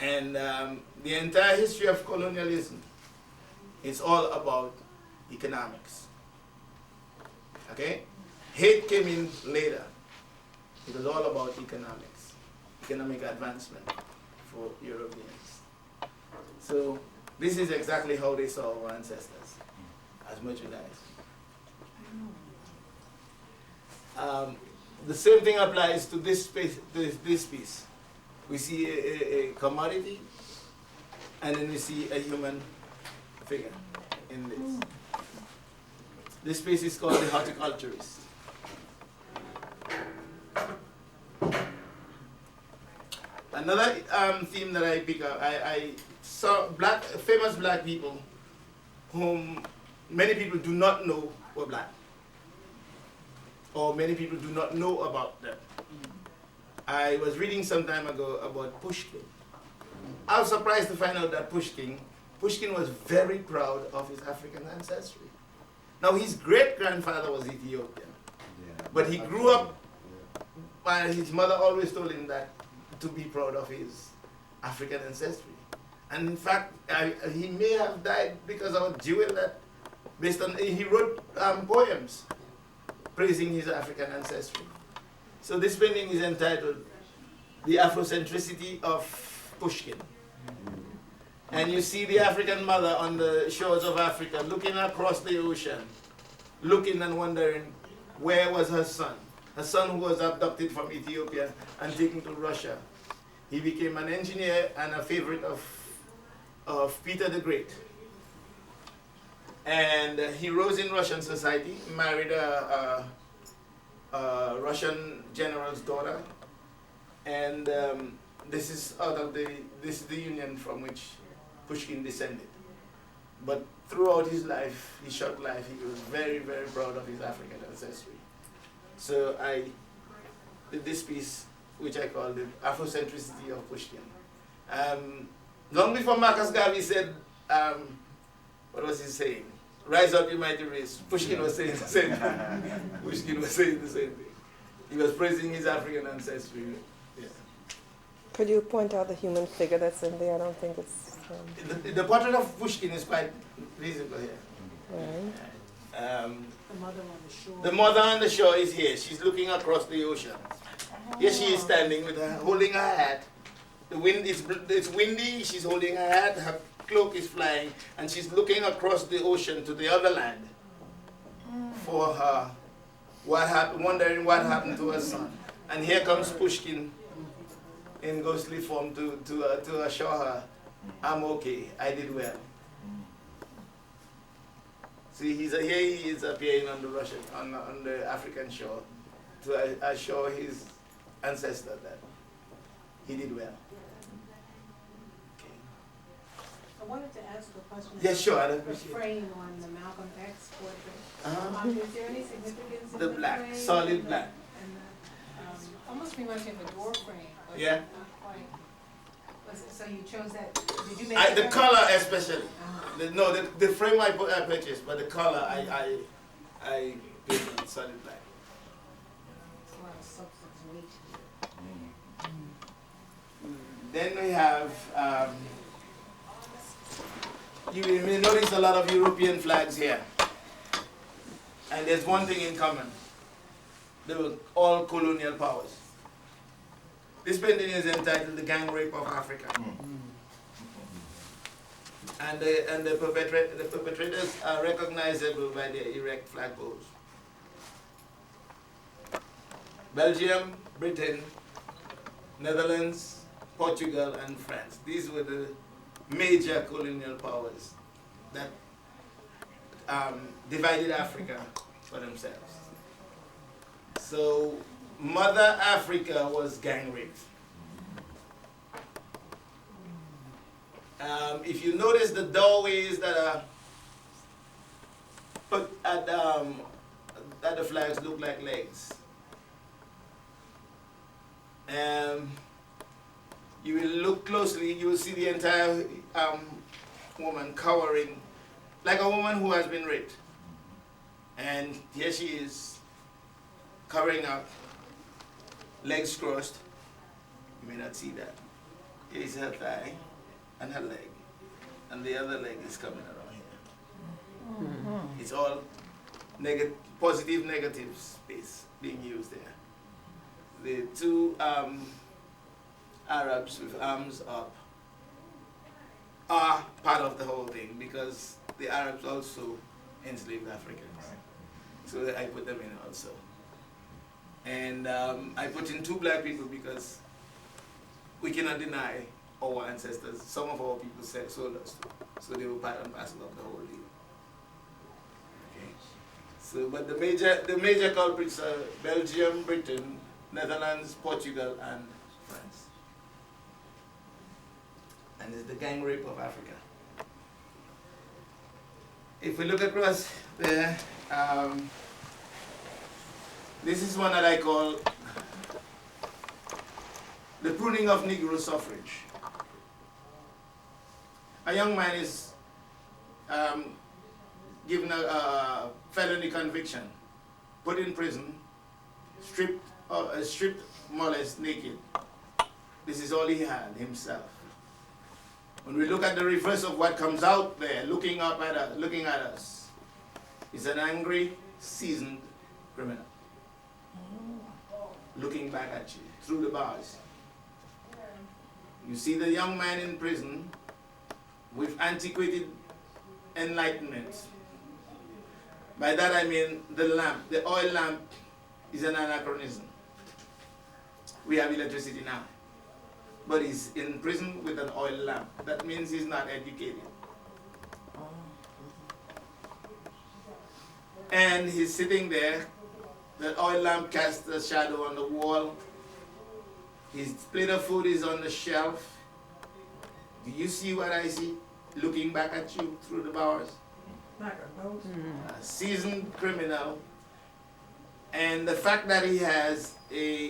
And the entire history of colonialism is all about economics. Okay? Hate came in later. It was all about economics, economic advancement for Europeans. So this is exactly how they saw our ancestors, as merchandise. The same thing applies to this piece. We see a commodity, and then we see a human figure in this. This piece is called the horticulturist. Another theme that I pick up, I saw famous black people whom many people do not know were black, or many people do not know about them. I was reading some time ago about Pushkin. I was surprised to find out that Pushkin was very proud of his African ancestry. Now his great-grandfather was Ethiopian, but he grew up, and his mother always told him that to be proud of his African ancestry. And in fact, he may have died because of a jewel that, based on, he wrote poems praising his African ancestry. So this painting is entitled The Afrocentricity of Pushkin. And you see the African mother on the shores of Africa looking across the ocean, looking and wondering where was her son who was abducted from Ethiopia and taken to Russia. He became an engineer and a favorite of Peter the Great. And he rose in Russian society, married a Russian general's daughter, and this is the union from which Pushkin descended. But throughout his life, his short life, he was very, very proud of his African ancestry. So I did this piece, which I call the Afrocentricity of Pushkin. Long before Marcus Garvey said, what was he saying? Rise up, you mighty race. Pushkin was saying the same thing. Pushkin was saying the same thing. He was praising his African ancestry. Yeah. Could you point out the human figure that's in there? I don't think it's... The portrait of Pushkin is quite visible here. Right. The mother on the shore. The mother on the shore is here. She's looking across the ocean. Here she is standing with her, holding her hat. The wind it's windy. She's holding her hat. Her cloak is flying, and she's looking across the ocean to the other land for her. Wondering what happened to her son. And here comes Pushkin in ghostly form to assure her, I'm okay. I did well. See, here he is appearing on the African shore to assure his ancestor that he did well. Okay. I wanted to ask a question. Yes, sure. The frame on the Malcolm X portrait. Is there any significance in the black, frame? solid black. And the, almost reminds me of a door frame. But Yeah. not quite. So you chose that? Did you make The color especially. Uh-huh. The frame I purchased, but the color I painted solid black. It's a lot of substance weight to it. Then we have, you will notice a lot of European flags here. And there's one thing in common. They were all colonial powers. This painting is entitled The Gang Rape of Africa. And the perpetrators are recognizable by their erect flag poles. Belgium, Britain, Netherlands, Portugal, and France. These were the major colonial powers that divided Africa for themselves. So Mother Africa was gang raped. If you notice the doorways that are put at the flags look like legs. You will look closely, you will see the entire woman cowering, like a woman who has been raped. And here she is, covering up, legs crossed. You may not see that. is her thigh and her leg, and the other leg is coming around here. It's all positive, negative space being used there. The two Arabs with arms up are part of the whole thing because the Arabs also enslaved Africans. So I put them in also. And I put in two black people because we cannot deny our ancestors. Some of our people sold us too. So they were part and parcel of the whole deal. Okay. So, but the major culprits are Belgium, Britain, Netherlands, Portugal, and France. And it's the gang rape of Africa. If we look across there, this is one that I call the pruning of Negro suffrage. A young man is given a felony conviction, put in prison, stripped more or less naked. This is all he had himself. When we look at the reverse of what comes out there, looking at us, is an angry, seasoned criminal. Looking back at you through the bars. You see the young man in prison with antiquated enlightenment. By that I mean the oil lamp is an anachronism. We have electricity now. But he's in prison with an oil lamp. That means he's not educated. And he's sitting there. The oil lamp casts a shadow on the wall. His plate of food is on the shelf. Do you see what I see? Looking back at you through the bars. A seasoned criminal. And the fact that he has a